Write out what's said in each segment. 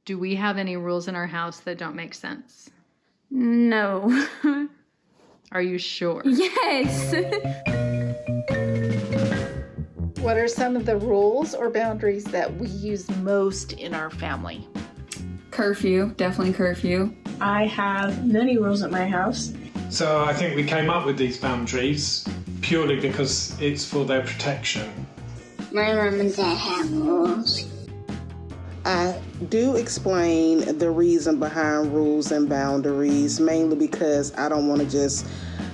Do we have any rules in our house that don't make sense? No. Are you sure? Yes. What are some of the rules or boundaries that we use most in our family? Curfew, definitely curfew. I have many rules at my house. So I think we came up with these boundaries purely because it's for their protection. My mom and dad have rules. I do explain the reason behind rules and boundaries, mainly because I don't want to just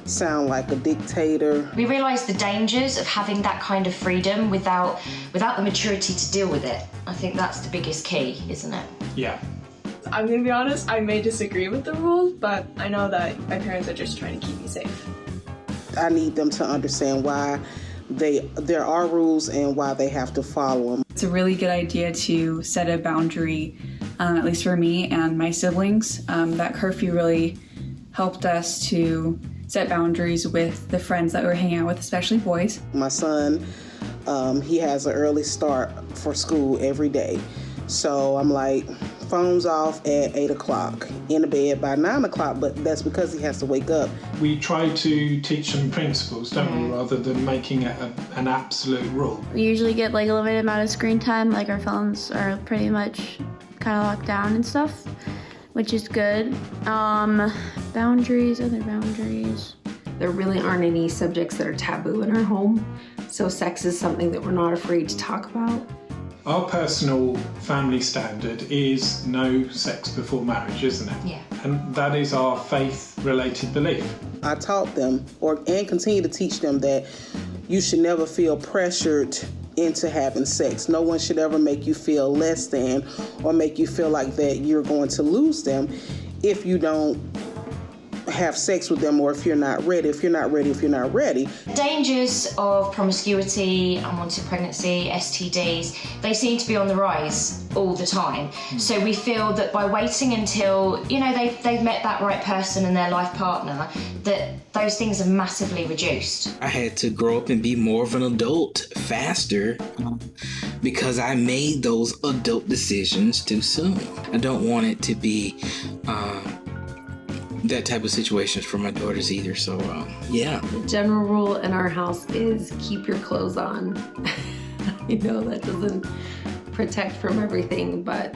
sound like a dictator. We realise the dangers of having that kind of freedom without the maturity to deal with it. I think that's the biggest key, isn't it? Yeah. I'm gonna be honest, I may disagree with the rules, but I know that my parents are just trying to keep me safe. I need them to understand why there are rules and why they have to follow them. It's a really good idea to set a boundary, at least for me and my siblings. That curfew really helped us to set boundaries with the friends that we were hanging out with, especially boys. My son, he has an early start for school every day. So I'm like, phones off at 8 o'clock, in the bed by 9 o'clock, but that's because he has to wake up. We try to teach them principles, don't we, rather than making it an absolute rule. We usually get like a limited amount of screen time, like our phones are pretty much kind of locked down and stuff, which is good. Boundaries, other boundaries. There really aren't any subjects that are taboo in our home, so sex is something that we're not afraid to talk about. Our personal family standard is no sex before marriage, isn't it? Yeah. And that is our faith-related belief. I taught them, and continue to teach them, that you should never feel pressured into having sex. No one should ever make you feel less than or make you feel like that you're going to lose them if you don't have sex with them, or if you're not ready. If you're not ready. Dangers of promiscuity, unwanted pregnancy, STDs, they seem to be on the rise all the time. So we feel that by waiting until, they've met that right person and their life partner, that those things are massively reduced. I had to grow up and be more of an adult faster because I made those adult decisions too soon. I don't want it to be that type of situations for my daughters either, so yeah. The general rule in our house is keep your clothes on. I know that doesn't protect from everything, but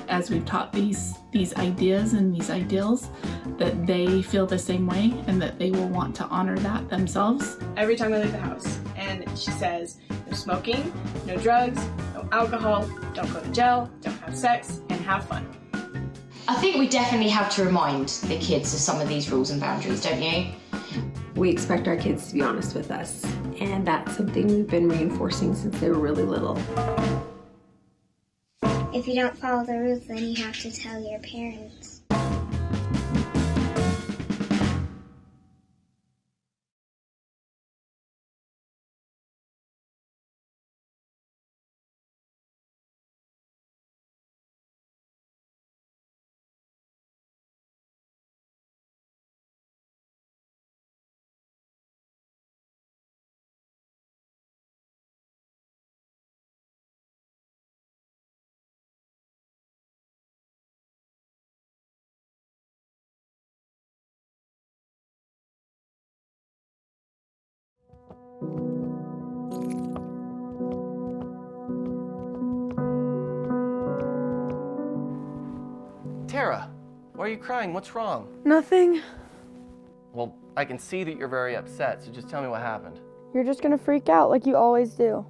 as we've taught these ideas and these ideals, that they feel the same way and that they will want to honor that themselves. Every time I leave the house, and she says, no smoking, no drugs, no alcohol, don't go to jail, don't have sex, and have fun. I think we definitely have to remind the kids of some of these rules and boundaries, don't you? we expect our kids to be honest with us, and that's something we've been reinforcing since they were really little. If you don't follow the rules, then you have to tell your parents. Tara, why are you crying? What's wrong? Nothing. Well, I can see that you're very upset, so just tell me what happened. You're just gonna freak out like you always do.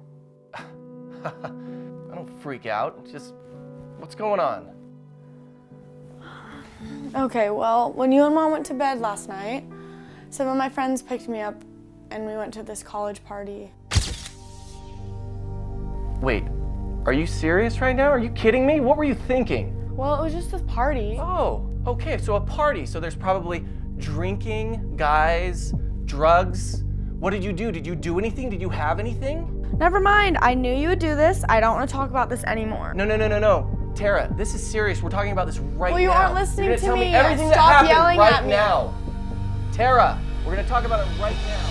I don't freak out, just what's going on? Okay, well, when you and Mom went to bed last night, some of my friends picked me up and we went to this college party. Wait, are you serious right now? Are you kidding me? What were you thinking? Well, it was just a party. Oh, okay, so a party. So there's probably drinking, guys, drugs. What did you do? Did you do anything? Did you have anything? Never mind, I knew you would do this. I don't want to talk about this anymore. No. Tara, this is serious. We're talking about this right now. Well, you aren't listening You're to gonna tell me. me everything Stop that happened yelling right at me. now. Tara, we're gonna talk about it right now.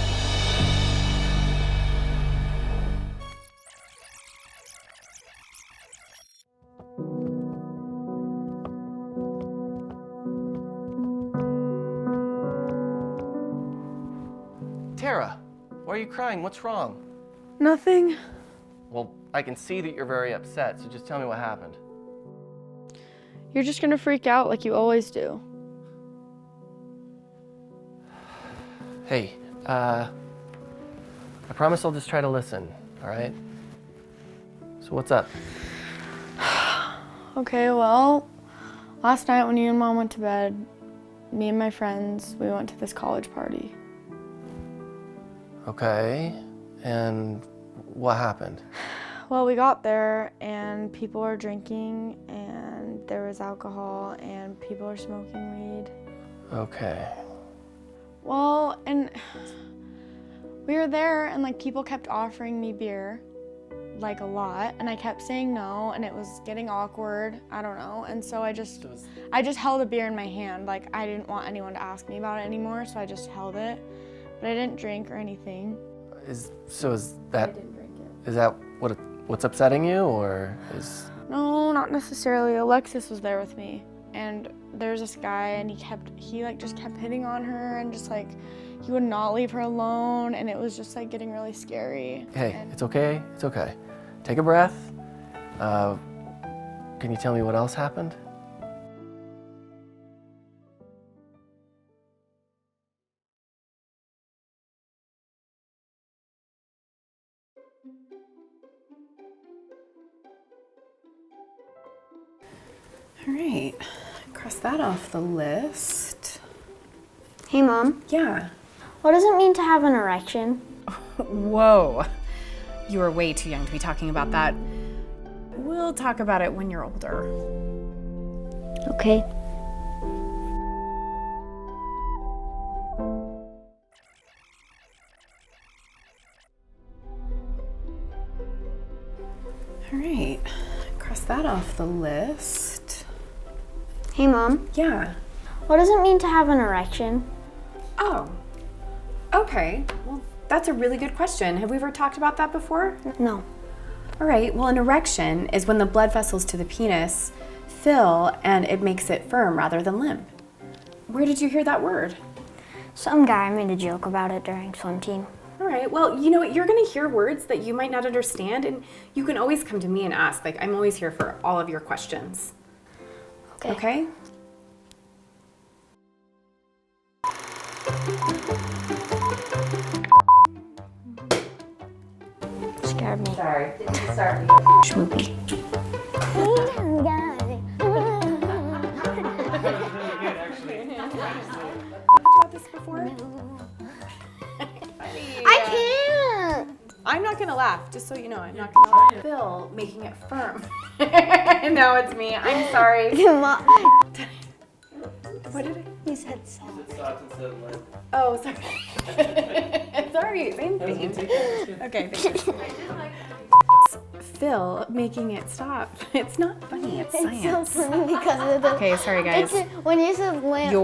Why are you crying? What's wrong? Nothing. Well, I can see that you're very upset, so just tell me what happened. You're just gonna freak out like you always do. Hey, I promise I'll just try to listen, all right? So what's up? Okay, well, last night when you and Mom went to bed, me and my friends, we went to this college party. Okay, and what happened? Well, we got there and people were drinking and there was alcohol and people were smoking weed. Okay. Well, and we were there and like people kept offering me beer, like a lot, and I kept saying no and it was getting awkward, I don't know, and so I just held a beer in my hand, like I didn't want anyone to ask me about it anymore, so I just held it, but I didn't drink or anything. Is that I didn't drink it. Is that what's upsetting you, or is? No, not necessarily. Alexis was there with me, and there's this guy, and he just kept hitting on her, and just like he would not leave her alone, and it was just like getting really scary. Hey, it's okay. It's okay. Take a breath. Can you tell me what else happened? All right, cross that off the list. Hey, Mom. Yeah. What does it mean to have an erection? Whoa, you are way too young to be talking about that. We'll talk about it when you're older. Okay. All right, cross that off the list. Hey, Mom. Yeah. What does it mean to have an erection? Oh, okay. Well, that's a really good question. Have we ever talked about that before? No. All right, well, an erection is when the blood vessels to the penis fill and it makes it firm rather than limp. Where did you hear that word? Some guy made a joke about it during swim team. All right, well, you know what? You're gonna hear words that you might not understand, and you can always come to me and ask. Like, I'm always here for all of your questions. Okay? Scared me. Sorry, didn't start Schmoopy. about this before? I can't. I'm not gonna laugh, just so you know. I'm not gonna laugh. Bill making it firm. No, it's me. I'm sorry. What did I? You said soft. Oh, sorry. Sorry, same thing. Okay, thank you. Phil making it stop. It's not funny, it's science. It's so funny because of the... Okay, sorry guys. When you said lamp...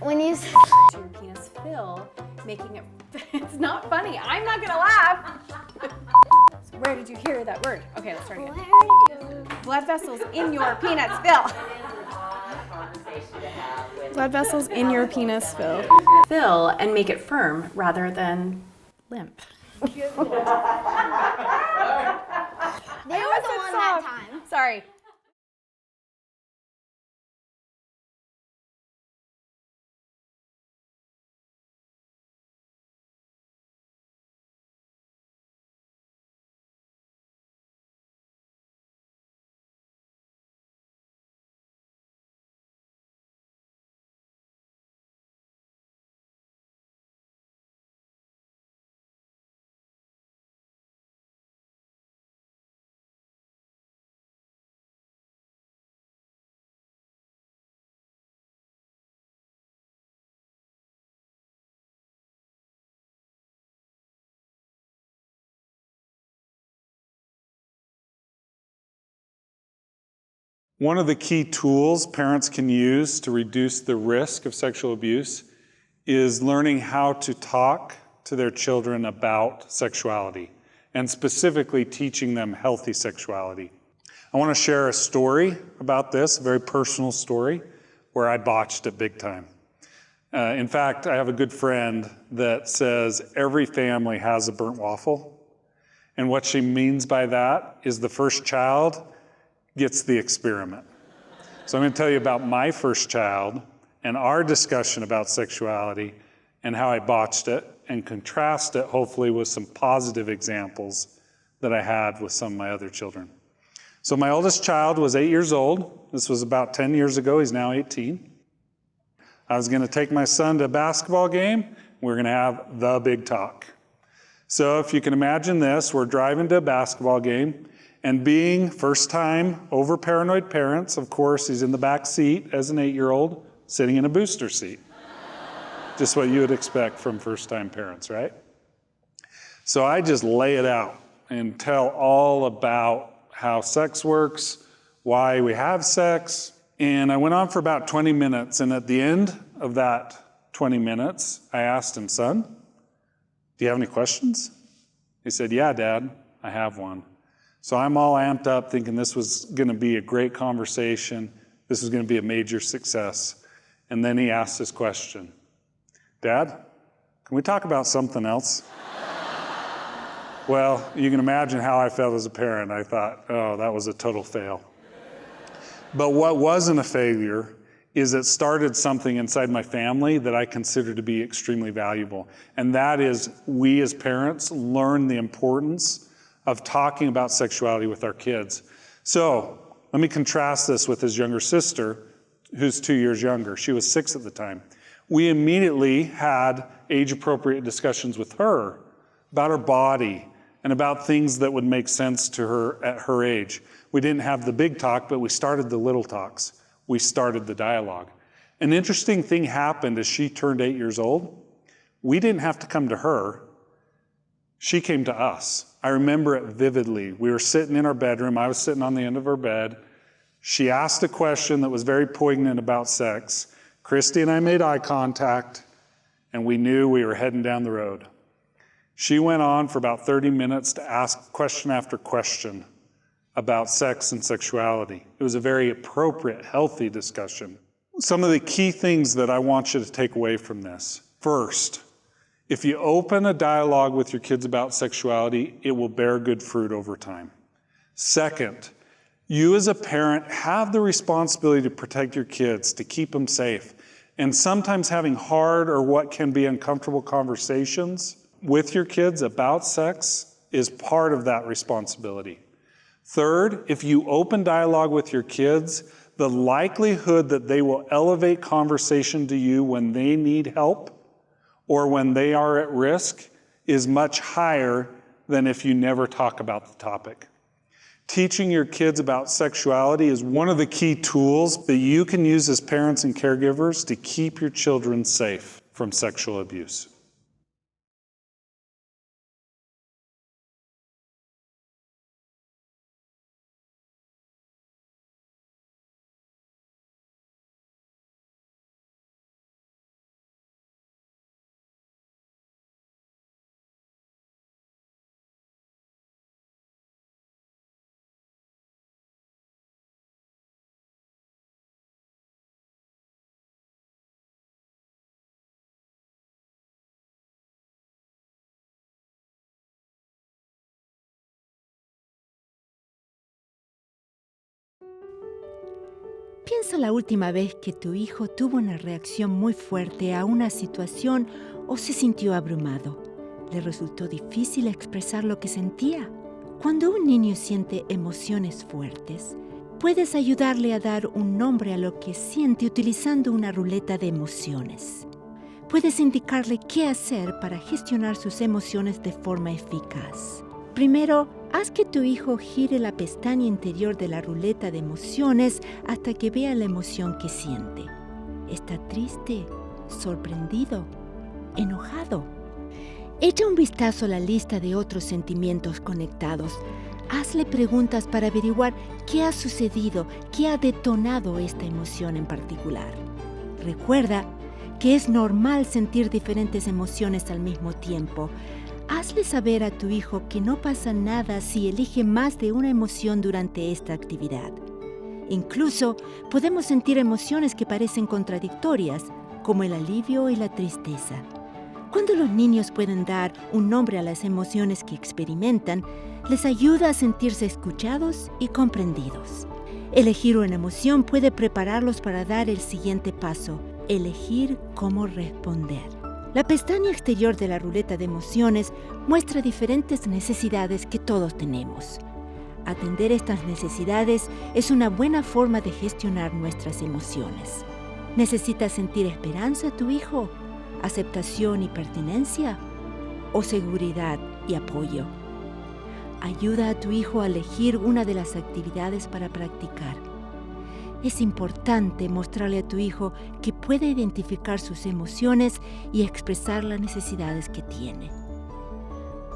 When you said... To your penis, Phil making it... It's not funny. I'm not gonna laugh. So where did you hear that word? Okay, let's start again. Blood vessels in your penis, Phil. Blood vessels in your penis, Phil. Fill and make it firm rather than limp. They were the one that time. Sorry. One of the key tools parents can use to reduce the risk of sexual abuse is learning how to talk to their children about sexuality, and specifically teaching them healthy sexuality. I want to share a story about this, a very personal story, where I botched it big time. In fact, I have a good friend that says every family has a burnt waffle. And what she means by that is the first child gets the experiment. So I'm going to tell you about my first child and our discussion about sexuality and how I botched it, and contrast it, hopefully, with some positive examples that I had with some of my other children. So my oldest child was 8 years old. This was about 10 years ago. He's now 18. I was going to take my son to a basketball game. We're going to have the big talk. So if you can imagine this, we're driving to a basketball game, and being first-time over-paranoid parents, of course, he's in the back seat as an 8-year-old, sitting in a booster seat. Just what you would expect from first-time parents, right? So I just lay it out and tell all about how sex works, why we have sex. And I went on for about 20 minutes. And at the end of that 20 minutes, I asked him, "Son, do you have any questions?" He said, "Yeah, Dad, I have one." So I'm all amped up thinking this was going to be a great conversation. This was going to be a major success. And then he asked this question. "Dad, can we talk about something else?" Well, you can imagine how I felt as a parent. I thought, oh, that was a total fail. But what wasn't a failure is it started something inside my family that I consider to be extremely valuable. And that is, we as parents learn the importance of talking about sexuality with our kids. So let me contrast this with his younger sister, who's 2 years younger. She was 6 at the time. We immediately had age-appropriate discussions with her about her body and about things that would make sense to her at her age. We didn't have the big talk, but we started the little talks. We started the dialogue. An interesting thing happened as she turned 8 years old. We didn't have to come to her. She came to us. I remember it vividly. We were sitting in our bedroom. I was sitting on the end of her bed. She asked a question that was very poignant about sex. Christy and I made eye contact, and we knew we were heading down the road. She went on for about 30 minutes to ask question after question about sex and sexuality. It was a very appropriate, healthy discussion. Some of the key things that I want you to take away from this. First, if you open a dialogue with your kids about sexuality, it will bear good fruit over time. Second, you as a parent have the responsibility to protect your kids, to keep them safe. And sometimes having hard or what can be uncomfortable conversations with your kids about sex is part of that responsibility. Third, if you open dialogue with your kids, the likelihood that they will elevate conversation to you when they need help or when they are at risk is much higher than if you never talk about the topic. Teaching your kids about sexuality is one of the key tools that you can use as parents and caregivers to keep your children safe from sexual abuse. Piensa la última vez que tu hijo tuvo una reacción muy fuerte a una situación o se sintió abrumado. ¿Le resultó difícil expresar lo que sentía? Cuando un niño siente emociones fuertes, puedes ayudarle a dar un nombre a lo que siente utilizando una ruleta de emociones. Puedes indicarle qué hacer para gestionar sus emociones de forma eficaz. Primero, haz que tu hijo gire la pestaña interior de la ruleta de emociones hasta que vea la emoción que siente. ¿Está triste? ¿Sorprendido? ¿Enojado? Echa un vistazo a la lista de otros sentimientos conectados. Hazle preguntas para averiguar qué ha sucedido, qué ha detonado esta emoción en particular. Recuerda que es normal sentir diferentes emociones al mismo tiempo. Hazle saber a tu hijo que no pasa nada si elige más de una emoción durante esta actividad. Incluso podemos sentir emociones que parecen contradictorias, como el alivio y la tristeza. Cuando los niños pueden dar un nombre a las emociones que experimentan, les ayuda a sentirse escuchados y comprendidos. Elegir una emoción puede prepararlos para dar el siguiente paso, elegir cómo responder. La pestaña exterior de la ruleta de emociones muestra diferentes necesidades que todos tenemos. Atender estas necesidades es una buena forma de gestionar nuestras emociones. ¿Necesitas sentir esperanza tu hijo? ¿Aceptación y pertenencia? ¿O seguridad y apoyo? Ayuda a tu hijo a elegir una de las actividades para practicar. Es importante mostrarle a tu hijo que puede identificar sus emociones y expresar las necesidades que tiene.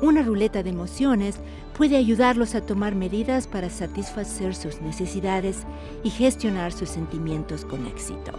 Una ruleta de emociones puede ayudarlos a tomar medidas para satisfacer sus necesidades y gestionar sus sentimientos con éxito.